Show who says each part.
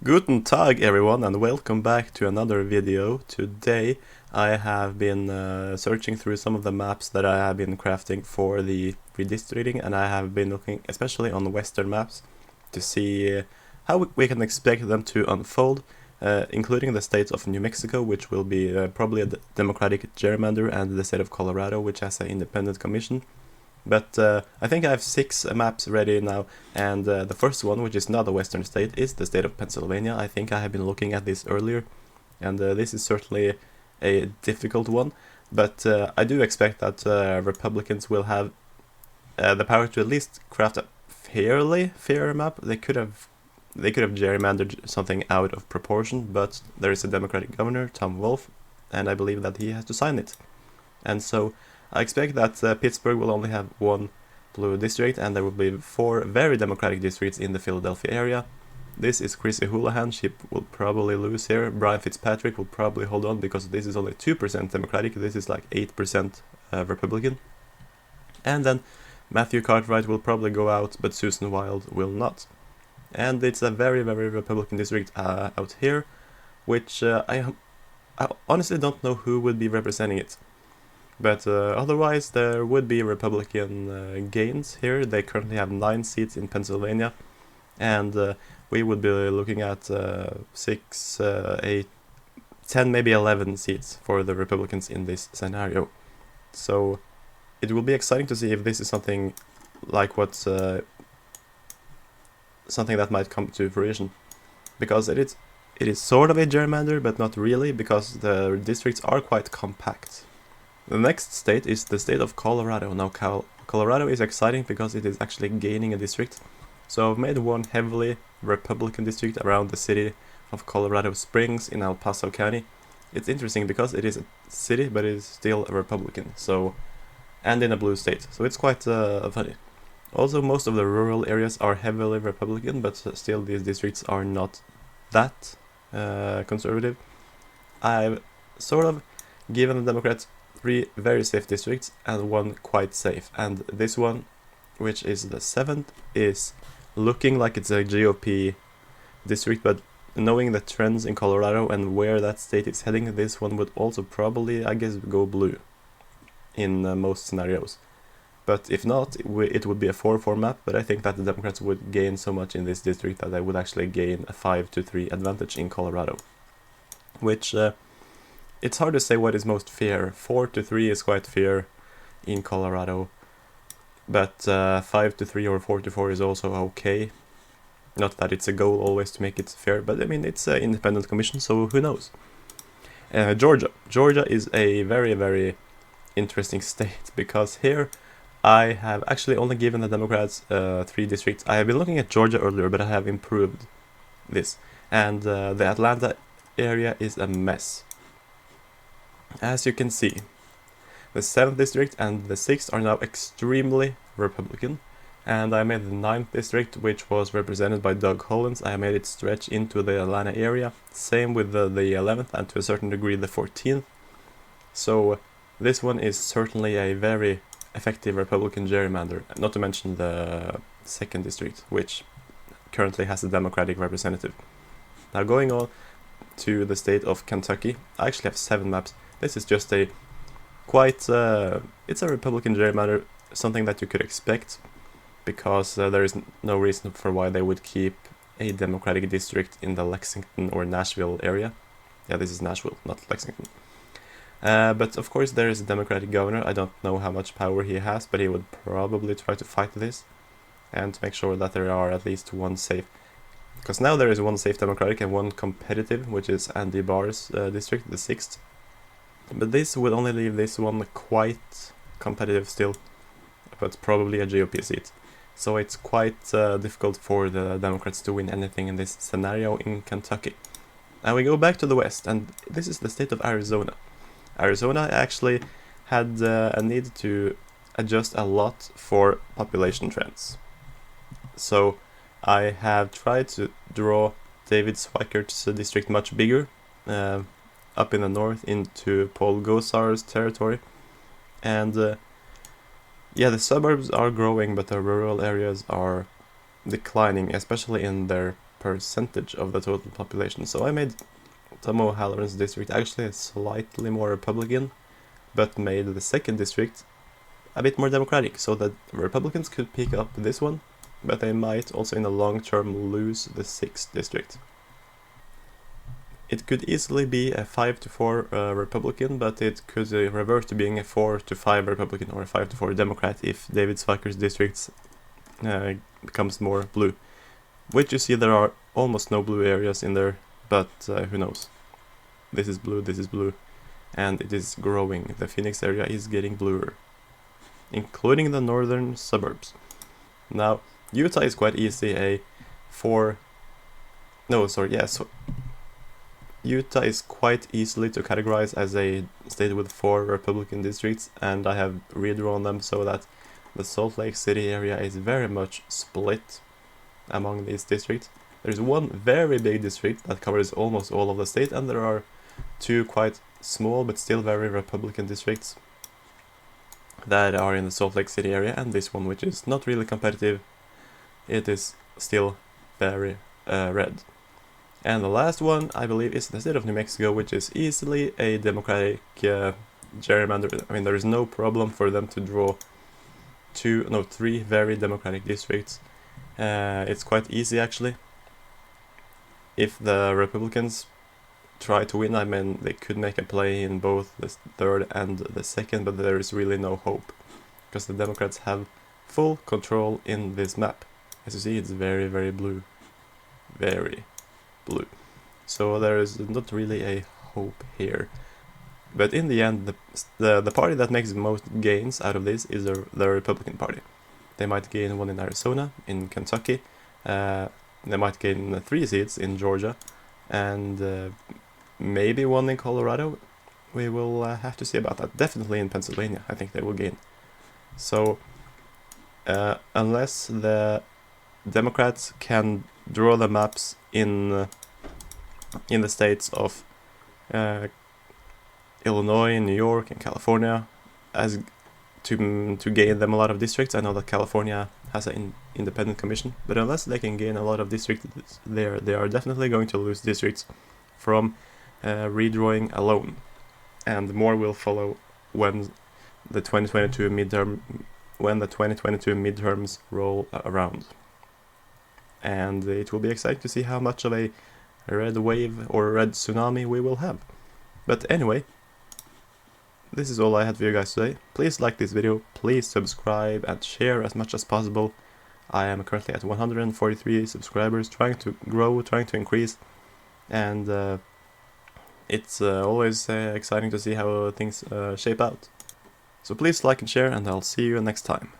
Speaker 1: Guten Tag everyone and welcome back to another video. Today I have been searching through some of the maps that I have been crafting for the redistricting, and I have been looking especially on western maps to see how we can expect them to unfold, including the state of New Mexico, which will be probably a democratic gerrymander, and the state of Colorado, which has an independent commission. But I think I have 6 maps ready now, and the first one, which is not a western state, is the state of Pennsylvania. I think I have been looking at this earlier, and this is certainly a difficult one, but I do expect that Republicans will have the power to at least craft a fairly fair map. They could have gerrymandered something out of proportion, but there is a Democratic governor, Tom Wolf, and I believe that he has to sign it. And so I expect that Pittsburgh will only have 1 blue district, and there will be 4 very democratic districts in the Philadelphia area. This is Chrissy Houlihan. She will probably lose here. Brian Fitzpatrick will probably hold on because this is only 2% Democratic. This is like 8% Republican. And then Matthew Cartwright will probably go out, but Susan Wild will not. And it's a very, very Republican district out here, which I honestly don't know who would be representing it. But otherwise, there would be Republican gains here. They currently have 9 seats in Pennsylvania, and we would be looking at 6, 8, 10, maybe 11 seats for the Republicans in this scenario. So it will be exciting to see if this is something like something that might come to fruition, because it is sort of a gerrymander, but not really, because the districts are quite compact. The next state is the state of Colorado. Now Colorado is exciting because it is actually gaining a district. So I've made one heavily Republican district around the city of Colorado Springs in El Paso County. It's interesting because it is a city, but it is still a Republican, and in a blue state, so it's quite funny. Also, most of the rural areas are heavily Republican, but still these districts are not that conservative. I've sort of given the Democrats 3 very safe districts and 1 quite safe, and this one, which is the 7th, is looking like it's a GOP district, but knowing the trends in Colorado and where that state is heading, this one would also probably, I guess, go blue in most scenarios. But if not, it would be a 4-4 map, but I think that the Democrats would gain so much in this district that they would actually gain a 5-3 advantage in Colorado, which it's hard to say what is most fair. 4-3 is quite fair in Colorado, but 5-3 or 4-4 is also okay. Not that it's a goal always to make it fair, but I mean, it's an independent commission, so who knows. Georgia is a very, very interesting state, because here I have actually only given the Democrats 3 districts. I have been looking at Georgia earlier, but I have improved this, and the Atlanta area is a mess. As you can see, the 7th district and the 6th are now extremely Republican, and I made the 9th district, which was represented by Doug Hollins. I made it stretch into the Atlanta area, same with the 11th and to a certain degree the 14th. So this one is certainly a very effective Republican gerrymander, not to mention the 2nd district, which currently has a Democratic representative. Now going on to the state of Kentucky, I actually have 7 maps. This is just a it's a Republican gerrymander, something that you could expect, because there is no reason for why they would keep a Democratic district in the Lexington or Nashville area. Yeah, this is Nashville, not Lexington. But of course there is a Democratic governor. I don't know how much power he has, but he would probably try to fight this and to make sure that there are at least 1 safe. Because now there is 1 safe Democratic and 1 competitive, which is Andy Barr's district, the 6th. But this would only leave this one quite competitive still, but probably a GOP seat. So it's quite difficult for the Democrats to win anything in this scenario in Kentucky. Now we go back to the west, and this is the state of Arizona. Arizona actually had a need to adjust a lot for population trends. So I have tried to draw David Schweikert's district much bigger, up in the north into Paul Gosar's territory, and yeah, the suburbs are growing, but the rural areas are declining, especially in their percentage of the total population. So I made Tom O'Halloran's district actually slightly more Republican, but made the second district a bit more Democratic, so that Republicans could pick up this one, but they might also in the long term lose the 6th district. It could easily be a 5-4 Republican, but it could revert to being a 4-5 Republican or a 5-4 Democrat if David Sviker's districts becomes more blue. Which you see there are almost no blue areas in there, but who knows. This is blue, and it is growing. The Phoenix area is getting bluer, including the northern suburbs. Now, Utah is quite easy, Utah is quite easily to categorize as a state with 4 Republican districts, and I have redrawn them so that the Salt Lake City area is very much split among these districts. There's one very big district that covers almost all of the state, and there are 2 quite small but still very Republican districts that are in the Salt Lake City area, and this one, which is not really competitive. It is still very red. And the last one, I believe, is the state of New Mexico, which is easily a Democratic gerrymander. I mean, there is no problem for them to draw 3 very Democratic districts. It's quite easy, actually. If the Republicans try to win, I mean, they could make a play in both the 3rd and the 2nd, but there is really no hope, because the Democrats have full control in this map. As you see, it's very, very blue. Very blue. So there is not really a hope here. But in the end, the party that makes the most gains out of this is the Republican Party. They might gain 1 in Arizona, in Kentucky, they might gain 3 seats in Georgia, and maybe 1 in Colorado. We will have to see about that. Definitely in Pennsylvania, I think they will gain. So, unless the Democrats can draw the maps in the states of Illinois, New York, and California, as to gain them a lot of districts. I know that California has an independent commission, but unless they can gain a lot of districts there, they are definitely going to lose districts from redrawing alone, and more will follow when the 2022 midterms roll around. And it will be exciting to see how much of a red wave or red tsunami we will have. But anyway, this is all I had for you guys today. Please like this video, please subscribe and share as much as possible. I am currently at 143 subscribers, trying to grow, trying to increase, and it's always exciting to see how things shape out. So please like and share, and I'll see you next time.